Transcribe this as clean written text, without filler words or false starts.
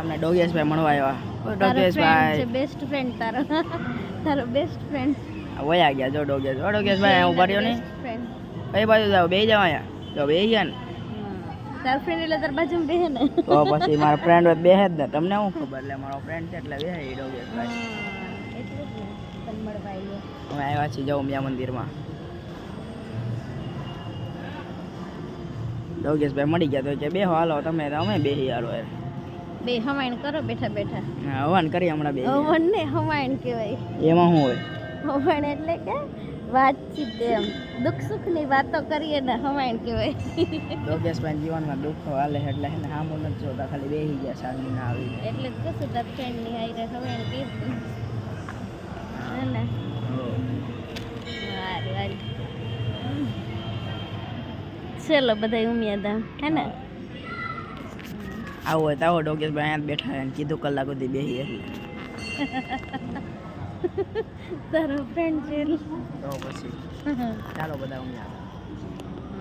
અમને ડોગેશભાઈ મળવા આવ્યા. ડોગેશભાઈ બેસ્ટ ફ્રેન્ડ તારો બેસ્ટ ફ્રેન્ડ વયા ગયા. જો ડોગેશભાઈ હું ભર્યો નહીં. કઈ બાજુ જાવ? બે જાવ અહીંયા. જો બે ગયા ને તાર ફ્રેન્ડ એટલે તાર બાજુ બેહે ને તો પછી મારા ફ્રેન્ડ બેહે જ ને. તમને શું ખબર? એટલે મારો ફ્રેન્ડ છે એટલે બેહે ડોગેશભાઈ. એટલે જ ને તને મળવા આવ્યો. અમે આવ્યા છીએ જો ઉમિયા મંદિરમાં. ડોગેશભાઈ મળી ગયા તો કે બેહો હાલો તમે. અમે બેહી યાર બે હવાઈન કરો બેઠા બેઠા. હવાન કરી હમણાં બે. હવન ને હવાઈન કહેવાય. એમાં શું હોય? હવાઈન એટલે કે વાતચીત એમ દુઃખ સુખ ની વાતો કરીએ ને હવાઈન કહેવાય. ડોગેશભાઈ જીવનમાં દુઃખ હાલે એટલે એને સામું નથી જોતા, ખાલી બેહી ગયા શાંતિ ના આવી. એટલે જ કશું તાર ફ્રેન્ડ ની હાઈરે હવાઈન કીધું હે ને. વારી વારી ચલો બધા ઉમિયાધામ હે ને. આવું હોય તો આવો. ડોગેશભાઈ અહીંયા બેઠા અને કીધું કલાક સુધી બેસી એટલે તારો ફ્રેન્ડ છે તો પછી ચાલો બધા ઉમિયા.